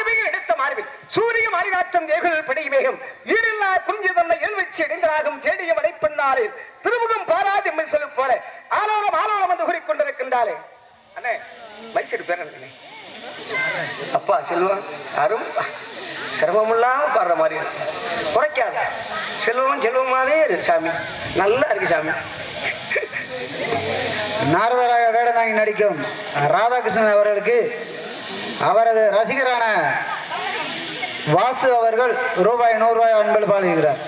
அருமையை எடுத்த மார்பில் சூரிய மாரிநாட்டம் தேகுல் பிடிமேகம் ஈரில்லா குறிஞ்சி தன்னை எல்வச்சு இடைந்தராகும் தேடிய மடைப்பெண்ணாலே திருமுகம் பாராது என்று சொல்லு போல ஆலோலம் ஆலோலம் என்று கூறிக்கொண்டிருக்கின்றாலே அண்ணே மைசூர் பேரனே அப்பா செல்வம் அரும் சிரமமில்லாம பாடுற மாதிரி குறைக்காத செல்வம் செல்வமாவே இருக்கு சாமி நல்லா இருக்கு சாமி. நாரதராக வேடனாகி நடிக்கும் ராதாகிருஷ்ணன் அவர்களுக்கு அவரது ரசிகரான வாசு அவர்கள் ரூபாய் 100 அன்பளிப்பு பாடுகிறார்.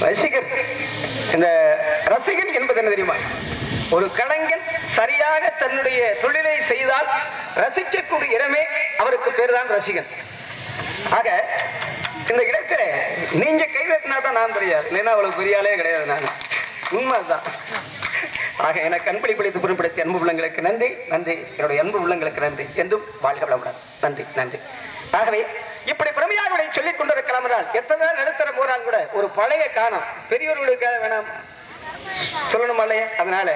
ரசிகர் இந்த ரசிகன் என்பது என்ன தெரியுமா? ஒரு கலைஞன் சரியாக தன்னுடைய தொழிலை செய்தால் ரசிக்கக்கூடிய இடமே அவருக்கு பேர் தான் ரசிகன். ஆக இந்த இடத்துல நீங்க கைதட்டினா தான் நான் தெரியாது, இல்லைன்னா அவளுக்கு பெரியாலே கிடையாது. நான் உண்மைதான். ஆக எனக்கு அன்பளிப்பளித்து புறப்படுத்திய அன்பு உள்ளங்களுக்கு நன்றி நன்றி. என்னுடைய அன்பு உள்ளங்களுக்கு நன்றி. என்றும் வாழ்க வளமுடன். நன்றி நன்றி. ஆகவே இப்படி பிரமையாளர்களை சொல்லிக் கொண்டிருக்கலாம் என்றால் எத்தனை நடுத்தர போறால் கூட ஒரு பழைய காணம் பெரியவர்களுக்காக வேணாம் சொல்லணும் இல்லையா? அதனால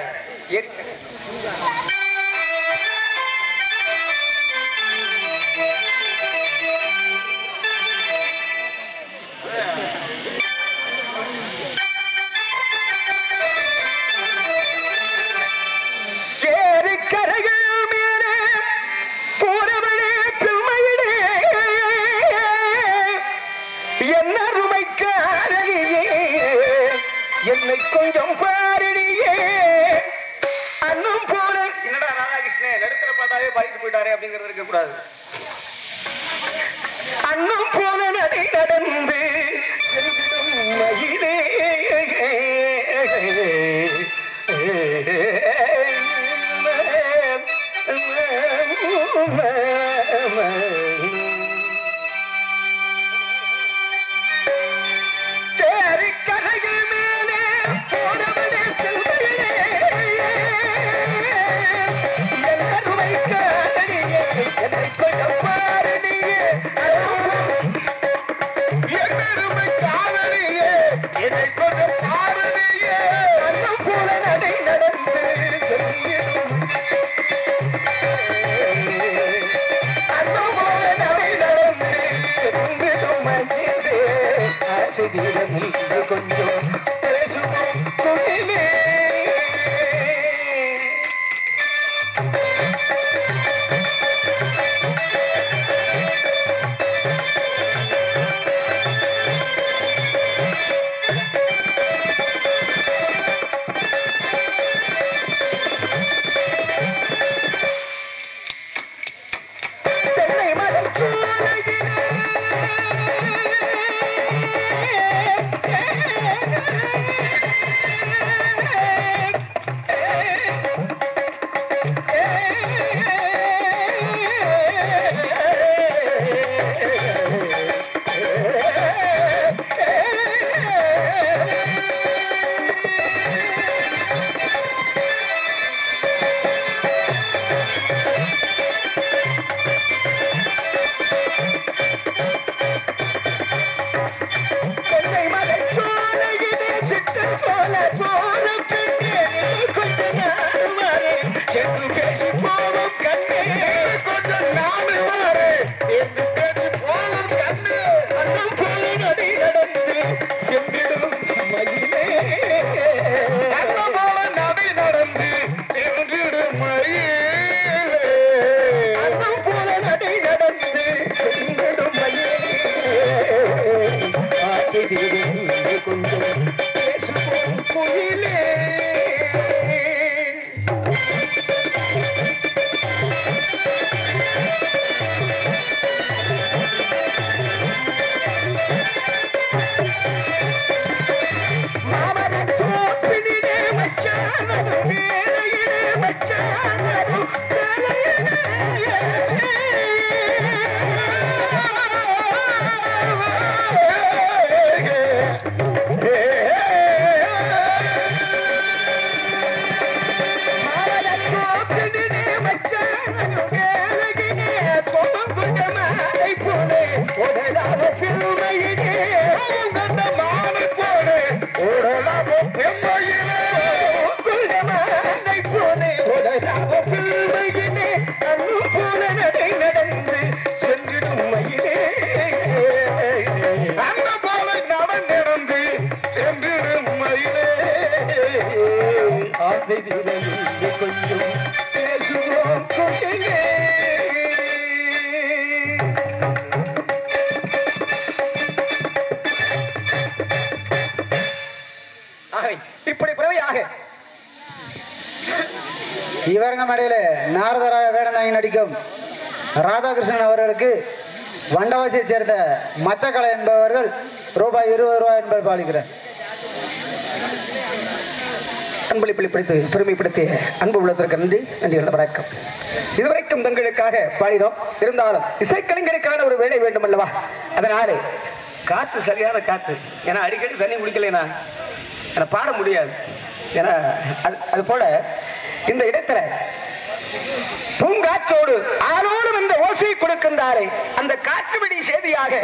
என்னை கொஞ்சம் பாரடியே அண்ணும் போல. என்னடா ராதாகிருஷ்ணன் நடுத்தர பாட்டாவே பாடிட்டு போயிட்டாரே அப்படிங்கிறது இருக்க கூடாது. அண்ணும் போல நடை நடந்து மயிலே கொஞ்சம் பேசுவோம் தொழிலே. போல பாதை வீரே கொஞ்சம் பேசுவோம் கொண்டிலே. இப்படி பிறவையாக இவரங்க மடையில நாரதராக வேடம் தாங்கி நடிக்கும் ராதாகிருஷ்ணன் அவர்களுக்கு வண்டவாசியை சேர்ந்த மச்சக்கலை என்பவர்கள் ரூபாய் 20 என்பதை பாலிக்கிறார். அன்பளிப்பளி பிடித்து பெருமைப்படுத்திய அன்பு உள்ளதற்கு நன்றி. நன்றி வணக்கம். இதுவரைக்கும் தங்களுக்காக பாடினோம். இருந்தாலும் இசைக்கலைஞருக்கான ஒரு வேலை வேண்டும் அல்லவா? அதனாலே காற்று சரியான காற்று. ஏன்னா அடிக்கடி தண்ணி குடிக்கலைன்னா என பாட முடியாது. ஏன்னா அது போல இந்த இடத்துல பூங்காற்றோடு ஆலோனும் இந்த ஓசையை கொடுக்கின்றாரே, அந்த காற்று வழி செய்தியாக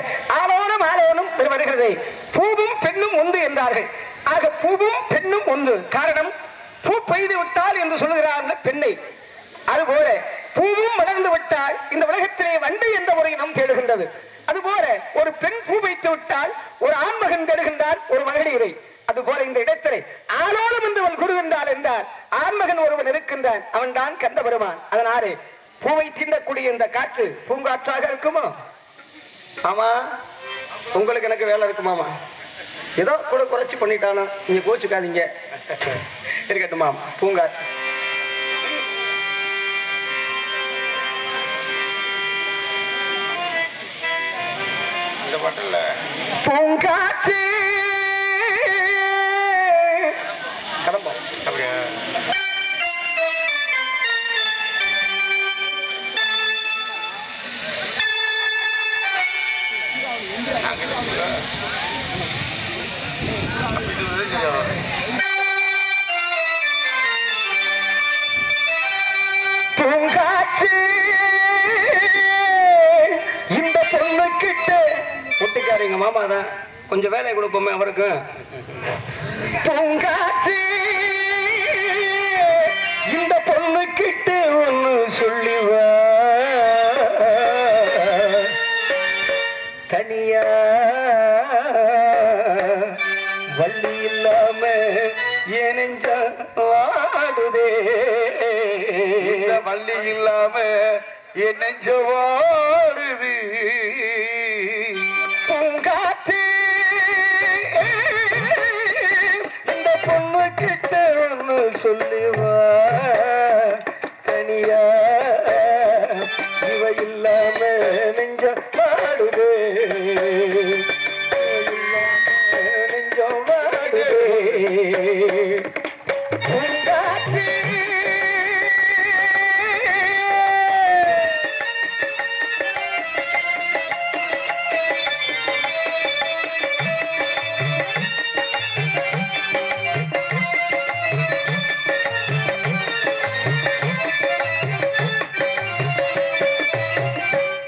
ஆலோனும் ஆலோனும் வருகிறது. பூவும் பெண்ணும் ஒன்று என்றார்கள். ஆக பூவும் பெண்ணும் ஒன்று. காரணம், பூ பெய்து விட்டால் என்று சொல்லுகிறார்கள் பெண்ணை. அதுபோல பூவும் வளர்ந்து விட்டால் இந்த உலகத்திலே வண்டு என்ற ஒரு இனம் தேடுகின்றது. அதுபோல ஒரு பெண் பூ வைத்து விட்டால் ஒரு ஆண்மகன் தேடுகின்றார் ஒரு மகளிரை. அதுபோல இந்த இடத்திலே ஆலோலம் என்று அவள் கூறுகின்றாள் என்றால் ஆண்மகன் ஒருவன் இருக்கின்றான், அவன் தான் கந்த பெருமான். அதனாலே பூவை தின்னக்கூடிய இந்த காற்று பூங்காற்றாக இருக்குமா? ஆமா, உங்களுக்கு எனக்கு வேலை இருக்குமாமா? ஏதோ கூட குறைச்சி பண்ணிட்டாலும் நீங்க கோச்சுக்காதீங்க, இருக்கட்டுமா? பூங்காற்று பூங்காற்று கிளம்போம். பூங்காற்று இந்த பொண்ணு கிட்ட ஒட்டிக்காரங்க மாமா தான் கொஞ்சம் வேலை கொடுப்போமே அவருக்கு. பூங்காற்று இந்த பொண்ணு கிட்ட ஒண்ணு சொல்லிவா, தனியா வள்ளி இல்லாம ஏனெஞ்ச வாடுதே, வள்ளி இல்லாம என் நெஞ்ச வாடுது. பூங்காற்று இந்த பொண்ணு கிட்ட ஒண்ணு சொல்லிவா, தனியா இவ இல்லாம நெஞ்ச வாடுதே, நெஞ்ச வாடுதே. பூங்காற்று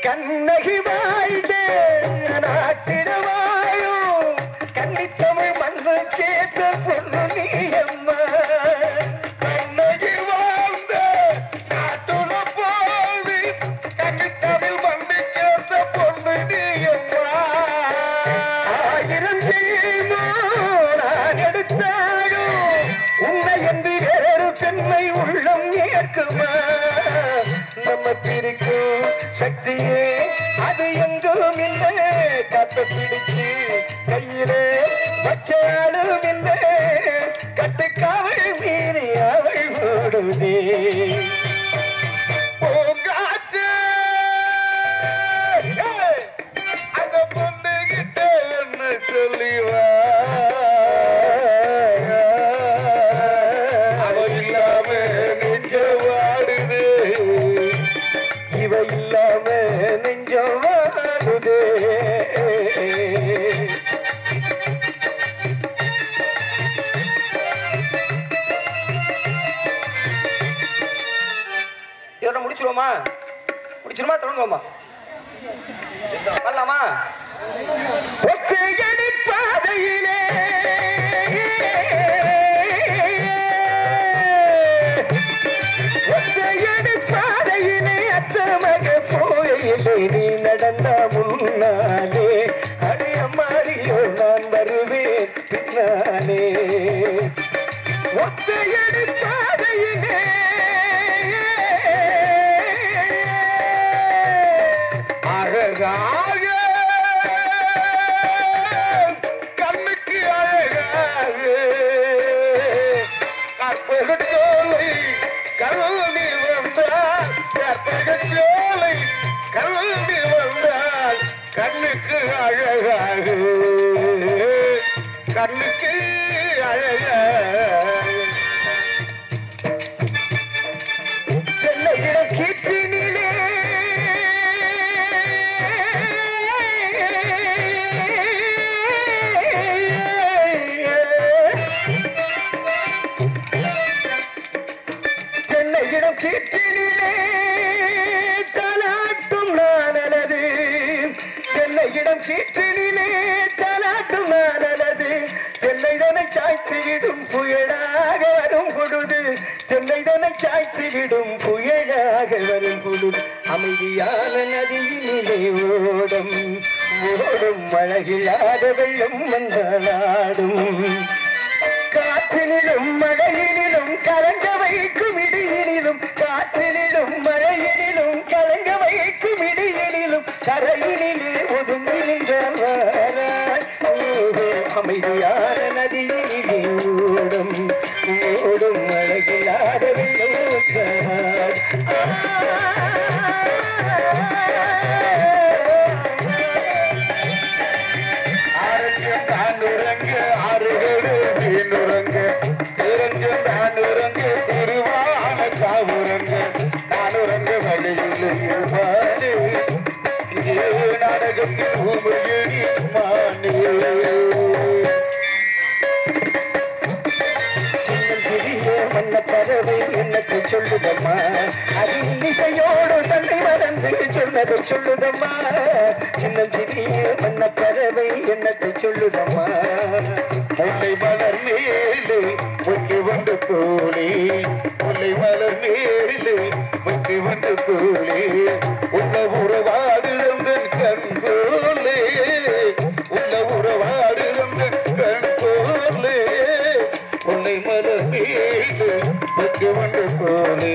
கண்ணகி வாழ்ந்தே நாட்டிடவாயும் கன்னித்தமிழ் மண்ணு சேர்த்த பொண்ணு நீயம்மா. கண்ணகி வாழ்ந்த நாட்டுல போது கன்னித்தமிழ் மண்ணு சேர்த்த பொண்ணு நீயம்மா. 1000 நான் எடுத்தாலும் உன்னை என்று வேறு பெண்மை உள்ளம் ஏற்குமா? நம்ம பிரிக்கும் சக்தியே அது எங்கும் இல்லை, கட்ட பிடிச்சு கையிலே வச்சாலும் இல்லை, கட்டுக்காவல் மீறி அவள் ஓடுதே. பூங்காற்று அந்த பொண்ணு கிட்ட என்ன சொல்லிவா, அவள் இல்லாம நெஞ்ச வாடுது, இவ இல்லாம நெஞ்சம் வாடுதே. இதோட முடிச்சிருவோமா? முடிச்சிருமா? தொடங்குவோமா? வரலாமா? ஒத்தையடி பாதையிலே ஒத்தையடி பாதையிலே அத்தமக போயிலே நீ நடந்த முன்னாலே அடைய மாறியோ நான் வருவேன் பின்னாலே. ஒத்தையடி அழகாக கண்ணுக்கு அழகாக கற்பகச்சோலை கல்வி வந்தால் கற்பகச்சோலை கல்வி வந்தால் கண்ணுக்கு அழகாக கண்ணுக்கு அழகாக சென்னையிடம் கீற்றினிலே சென்னையிடம் கீற்றினிலே தலாட்டும் நானலது சென்னையிடம் கீற்றினிலே தலாட்டும் நானலது சென்னைதனை சாய்த்துவிடும் புயலாக வரும் பொழுது சென்னைதனை சாய்த்துவிடும் புயலாக வரும் பொழுது அமைதியான நதியினிலே ஓடும் ஓடும் அழகில்லாத வெள்ளம் வந்தாடும் காற்றினிலும் மழையினிலும் கலங்க வைக்கும் இடியினிலும் காற்றினிலும் மழையினிலும் கலங்க வைக்கும் இடியினிலும் கரையினிலே ஒதுங்கி நின்றவாராய் அமைதியான நதியினிலே ஓடும் ஓடும் அழகில்லாத ஆரோக்கியம் தான் உறங்க ஆறுகளு மீனுறங்க திறங்க நான் உறங்க திருவான காவுறங்க நான் உறங்க வழியில் பாடு நாடகம் மானே வண்ண பறவை என்னத்தை சொல்லுதம்மா அது இசையோடு தன்னை மறந்து சொன்னதை சொல்லுதம்மா சின்னம் சிறிய வண்ண பறவை என்னத்தை சொல்லுதம்மா முல்லை மலர் மேலே முட்டி வந்து போலே முல்லை மலர் மேலே முட்டி வந்து போலே உள்ள உறவாடுதம் கண் போலே உள்ள உறவாடுதம் கண் போலே உன்னை மலர் மீது முட்டு வந்து போலே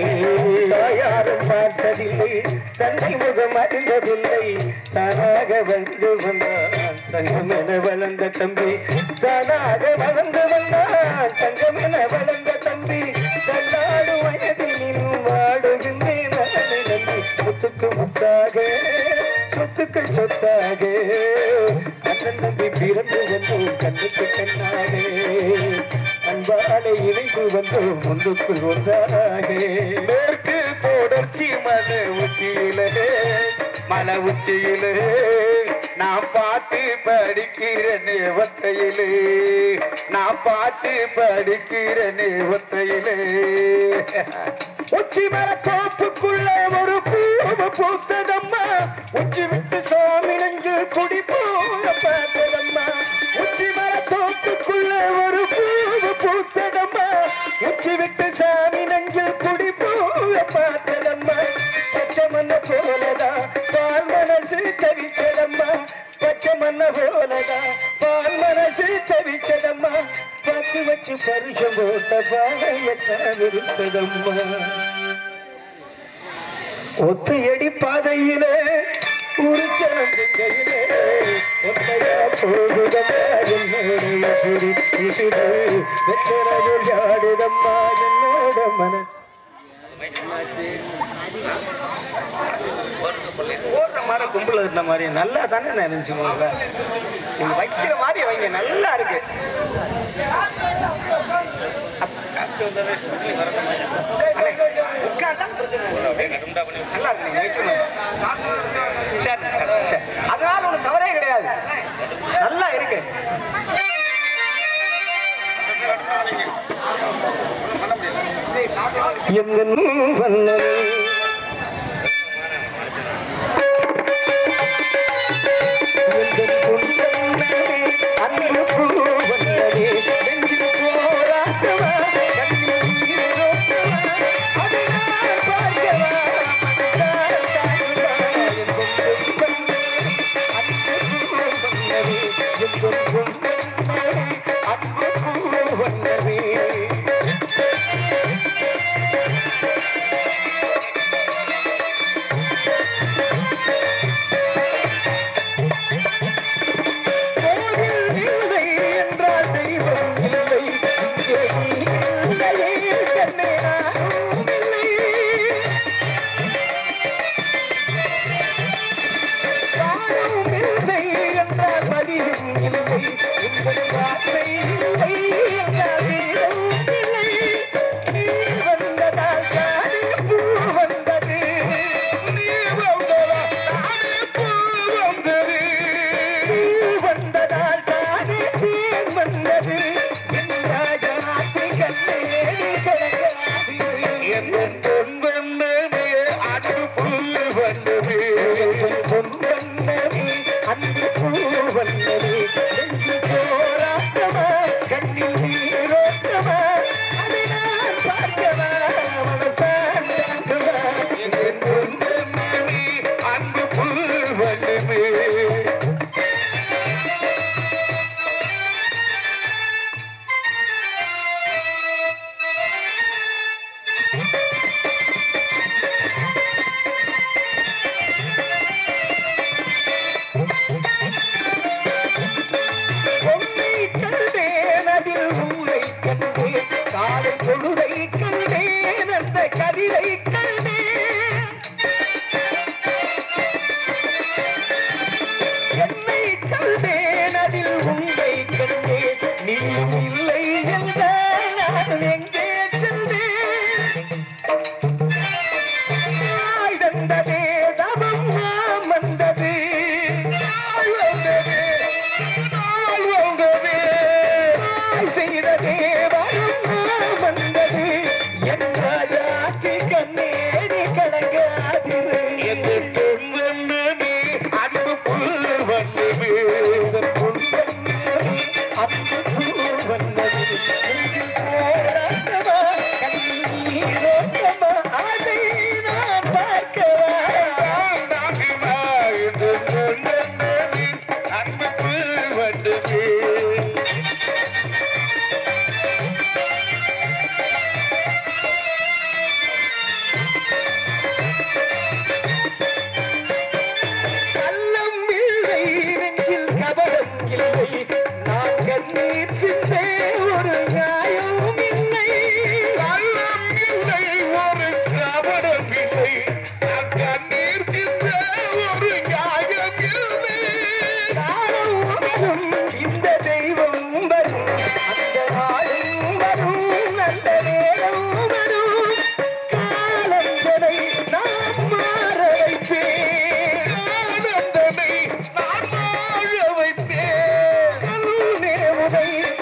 யாரும் பார்த்ததில்லை தன்னை முகம் அறிந்ததில்லை தானாக வந்து வந்தான் தங்கம் என வளர்ந்த தம்பி தானாக வளர்ந்து வந்தான் தங்கம் என வளர்ந்த தம்பி தள்ளாடு வயதிலும் வாடுகின்றேன் நம்பி முத்துக்கு முத்தாக சொத்துக்கு சொத்தாக அண்ணன் நம்பி பிறந்து வந்தோம் கண்ணுக்கு கண்ணாக அன்பாலை இணைந்து வந்தோம் முன்னுக்குள் ஒன்றாக மேற்கு தொடர்ச்சி மலை உச்சியிலே நான் பாட்டு படிக்கிற நேவத்தையிலே நான் பாட்டு படிக்கிற நேவத்தையிலே உச்சி மர தோப்புக்குள்ள ஒரு பூவு பூத்ததம்மா உச்சி விட்டு சாமி நெஞ்சு குடி போல பார்த்ததம்மா உச்சி மர தோப்புக்குள்ள ஒரு பூவு பூத்ததம்மா உச்சி விட்டு சாமி நெஞ்சு குடி போல பார்த்ததம்மா பச்சை மண்ண போலதான் பால் மனசு தவிச்சதம்மா பச்சை மண்ண போலதான் பால் மனசு தவிச்சதம்மா பத்து வச்சு பருஷம் போட்ட பாலையத்தான் இருந்ததம்மா ஒத்தையடி பாதையிலே உருச்சலம் செங்கையிலே ஒத்தையா போகுதம்மா என்னோட வெச்சரவு ஜாடுதம்மா என்னோட மன போடுற மாதிரி கும்பல இருந்த மாதிரி நல்லா தானே நினைச்சுக்கோங்க நீங்க வைக்கிற மாதிரி வைங்க நல்லா இருக்கு நல்லா இருக்கு நீங்க வைக்கணும் அதனால ஒண்ணு தவறே கிடையாது நல்லா இருக்கு அன்பு பூ வந்ததே நெஞ்சில் போராட்டமா செய்ததே தவம் வந்தது செய்ததே வரும் வந்தது என் ராஜாத்தி கண்ணேடி கலங்காதிரு என்று பொன் வந்தது அன்பு புல் வந்தது பொன் வந்தது அன்பு புல் வந்தது போராட்டமா கண்ணீரோட்டமா அதை நான் பார்க்கவா என்று பொன் வந்தது அன்பு புல் வந்தது நான் கண்ணீர் சிந்தே ஒரு நியாயம் இல்லை கள்ளம் இல்லை ஒரு கபடம் இல்லை நான் கண்ணீர் சிந்தே ஒரு நியாயம் இல்லை நானும் வரும் இந்த தெய்வம் வரும் அந்த நாளும் வரும் அந்த நேரம் வரும் காலந்தனை நான் மாற வைப்பேன் ஆனந்தனை நான் வாழ வைப்பேன்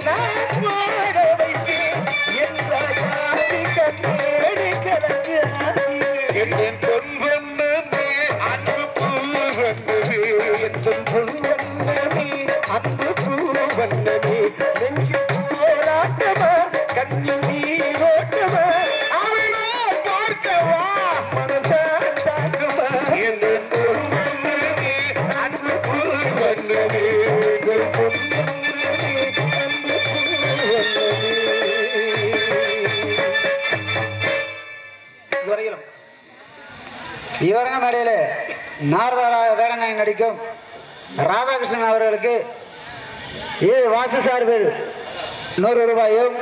நான் வாழ வைப்பேன் என்ற கண்ணேடி கலங்காதி என் பொன் வந்தது அன்பு பூ வந்தது என் பொன் வந்தது அன்பு பூ வந்தது நெஞ்சு போராட்டமா கண்ணில் நீரோட்டமா அவளா பார்க்கவா மனதான் தாக்குமா என் பொன் வந்தது அன்பு பூ வந்தது என் பொன் இவரங்க மேடையில் நாரதராய வேடநாயகன் நடிக்கும் ராதாகிருஷ்ணன் அவர்களுக்கு வாசு சார்பில் 100 ரூபாயும்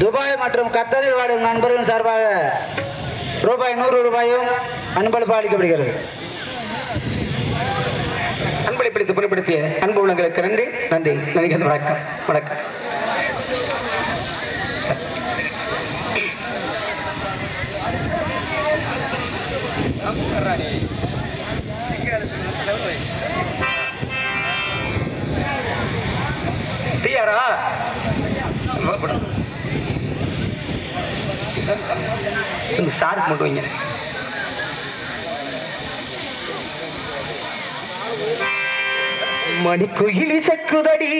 துபாய் மற்றும் கத்தரில் வாடும் நண்பர்கள் சார்பாக ரூபாய் 100 ரூபாயும் அன்பளிப்பு அளிக்கப்படுகிறது. அன்பளிப்படுத்தி புறப்படுத்திய அன்பு உள்ளங்களுக்கு நன்றி நன்றி நன்றி. வணக்கம் வணக்கம். தீயாரா சாருக்கு மட்டும் வைங்க. மணிக்குயிலி சக்குதடி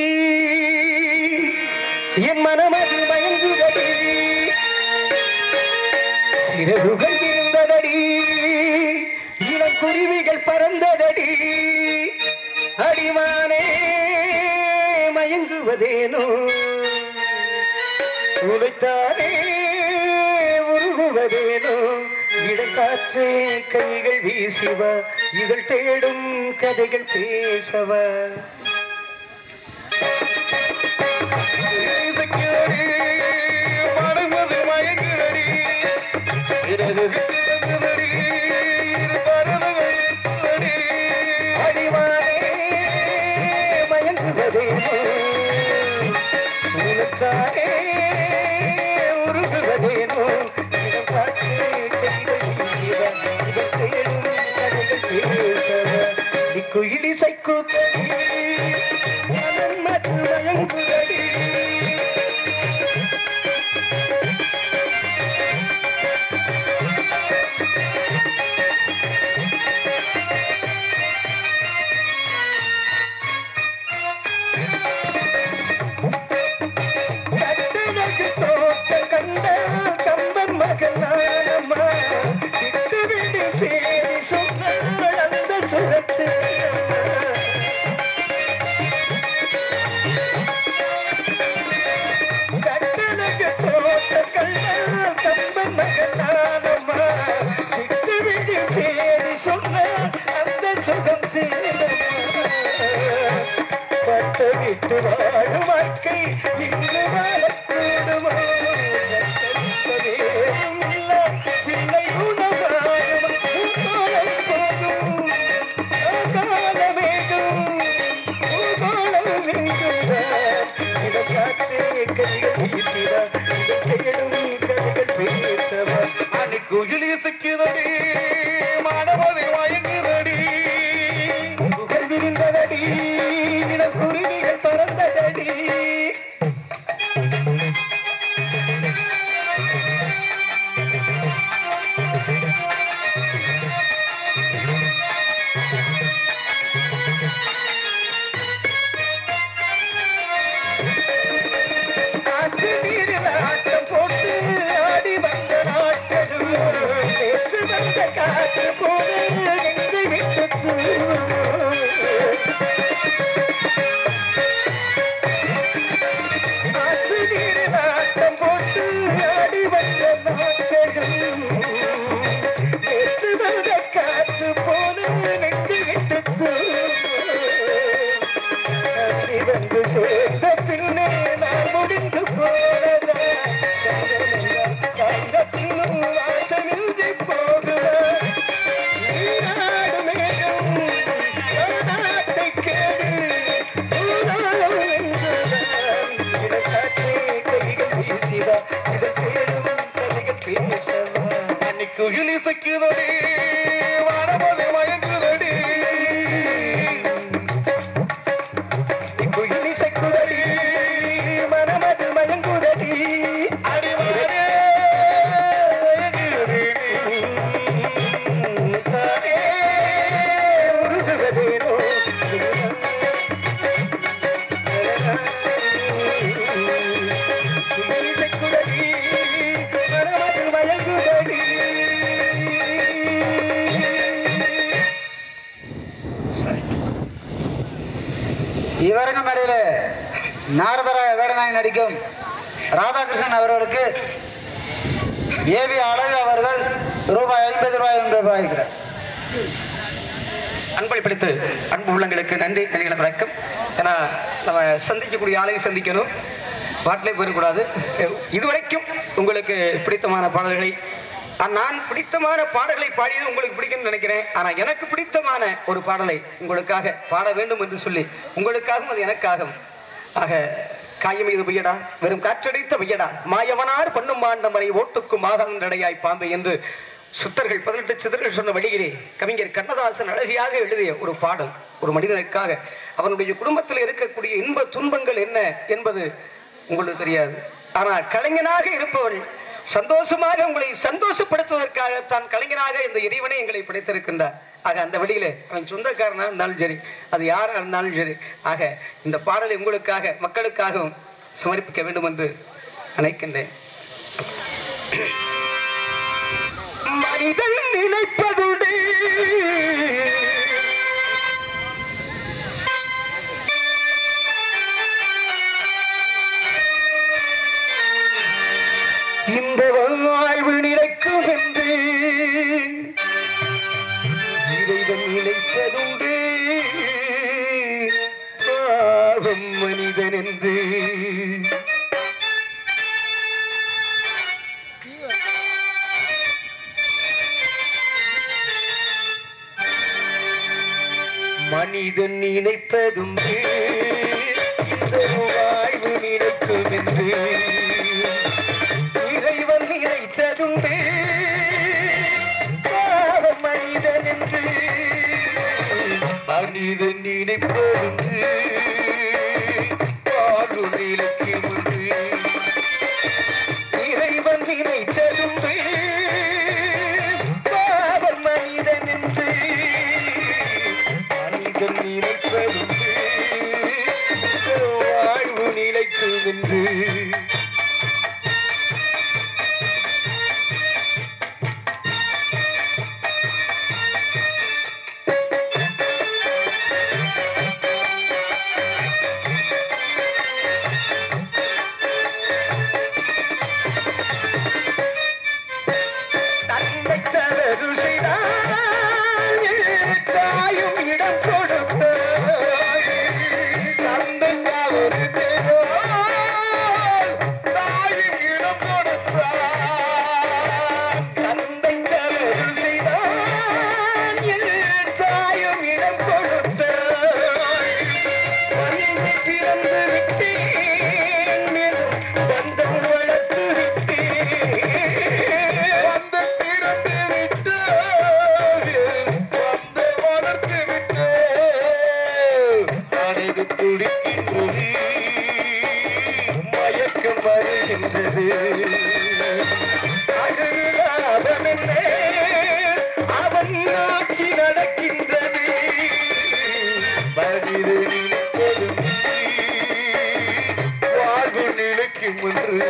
என் மனமது மயங்குதடி சிறகுகள் இருந்ததடி இளக்குருவிகள் பறந்ததடி அடிமானே மயங்குவதேனோ உழைத்தானே உருகுவதேனோ இடக்காற்றே கைகள் வீசிவ இதழ் தேடும் கதைகள் பேசவ மனமது மயங்குதடி அடிமானே மயங்குவதேனோ உழைத்தானே உருகுவதேனோ குயிலி சைக்குதடி மனமது மயங்குதடி கட்டழகு தோட்ட கண்ட கம்பன் மகனானம்மா விட்டு விட்டு சேரி சொன்ன அந்த சுரத்து கட்டழகு தோட்ட கண்ட கம்பன் மகனானம்மா விட்டு விட்டு சேரி சொன்ன அந்த சுகம் பட்டு விட்டு வாழும் வாழ்க்கை இன்று வாழக்கூடுமோ பிள்ளை உணவாகும் போதும் காலம் வேண்டும் இடக்காற்றே கைகள் வீசிட இடம் கதைகள் பேசவா அன்னைக்குயிலி சிக்கிறதே காற்று போல நெஞ்சை விட்டு ஆற்று நீர் நாட்டம் போட்டு ஆடி வந்த நாட்கள் நேற்று வந்த காற்று போல நெஞ்சை விட்டு வந்து சேர்ந்த பின்னே நான் முடிந்து போனதா காந்தத்தினும் வாசமின்றி போகுதா நீராடு மேகம் நாட்டை கேடு கைகள் வீசிதா இதை தேடும் கைகள் பேசவா அன்னைக்கு குயிலி சக்குதடி வானமது மயங்குதடி இவருக்கும் இடையில நாரதராய வேடநாயகி நடிக்கும் ராதாகிருஷ்ணன் அவர்களுக்கு ஏவி அழகு அவர்கள் ரூபாய் 50 என்று ரூபாய்க்கிறார். அன்பளிப்படுத்து அன்பு உள்ளங்களுக்கு நன்றி நன்றிகளை வணக்கம். ஏன்னா நம்ம சந்திக்கக்கூடிய ஆளையும் சந்திக்கணும், பாட்டிலே போயிடக்கூடாது. இதுவரைக்கும் உங்களுக்கு பிடித்தமான பாடல்களை நான் பிடித்தமான பாடல்களை பாடியது உங்களுக்கு பிடிக்கும்னு நினைக்கிறேன். ஆனால் எனக்கு பிடித்தமான ஒரு பாடலை உங்களுக்காக பாட வேண்டும் என்று சொல்லி உங்களுக்காகவும் அது எனக்காகவும் ஆக காயம் இது பையடா வெறும் காற்றடைத்த பையடா மாயவனார் பண்ணும் மாண்டமரை ஓட்டுக்கும் மாகந்தடையாய் பாம்பை என்று சுத்தர்கள் 18 சித்தர்கள் சொன்ன வழியிலே கவிஞர் கண்ணதாசன் அழகியாக எழுதிய ஒரு பாடல். ஒரு மனிதனுக்காக அவனுடைய குடும்பத்தில் இருக்கக்கூடிய இன்ப துன்பங்கள் என்ன என்பது உங்களுக்கு தெரியாது. ஆனால் கலைஞனாக இருப்பவன் சந்தோஷமாக உங்களை சந்தோஷப்படுத்துவதற்காக தான் கலைஞராக இந்த இறைவனை எங்களை படைத்திருக்கின்றார். ஆக அந்த வழியில அவன் சொந்தக்காரனாக இருந்தாலும் சரி, அது யாராக இருந்தாலும் சரி, ஆக இந்த பாடலை உங்களுக்காக மக்களுக்காகவும் சமர்ப்பிக்க வேண்டும் என்று நினைக்கின்றேன். மனிதன் நினைப்பதுடே இந்த வாழ்வு நிலைக்கும் என்று இறைவன் நினைப்பதுண்டு பாவம் மனிதன் என்று மனிதன் நினைப்பதுண்டு இந்த வாழ்வு நிலைக்கும் என்று இறைவன் நினைத்ததுண்டு பாவம் மனிதன் என்று மனிதன் நினைப்பதுண்டு வாழ்வு நிலைக்கும் என்று இறைவன் நினைத்ததுண்டு பாவம் மனிதன் என்று மனிதன் நினைப்பதுண்டு வாழ்வு நிலைக்கும் என்று அவன் ஆட்சி நடக்கின்றது வாழ்வு நிலைக்கும் என்று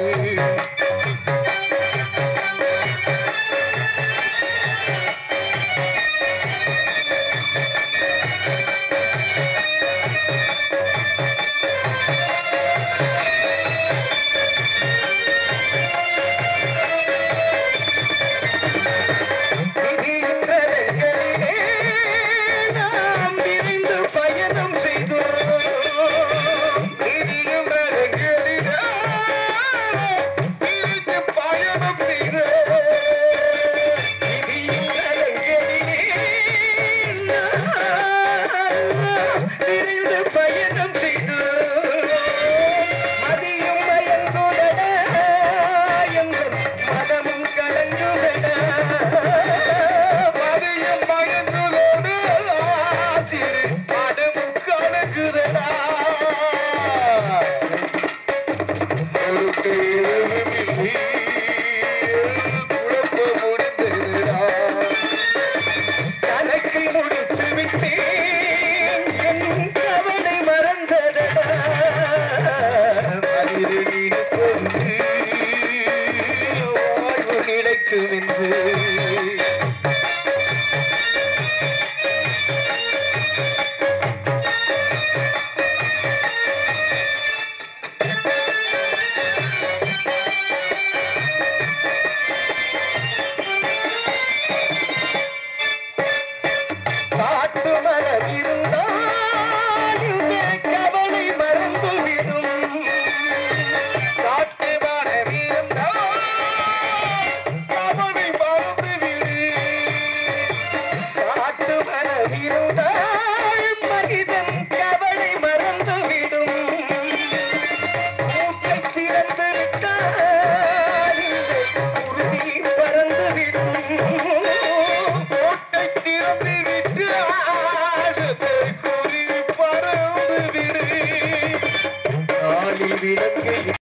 காட்டு மரம் இருந்தால் இங்கே கவலை மறந்துவிடும். காட்டு மரம் இருந்தால் கவலை மறந்துவிடு. காட்டு மரம் இருந்தால் மனிதன் கவலை மறந்துவிடும். மூட்டை திறந்து விட்டால் இங்கே குருவி பறந்துவிடும். மூட்டை திறந்து விட்டால் குருவி பறந்துவிடு. காலில் விளக்கு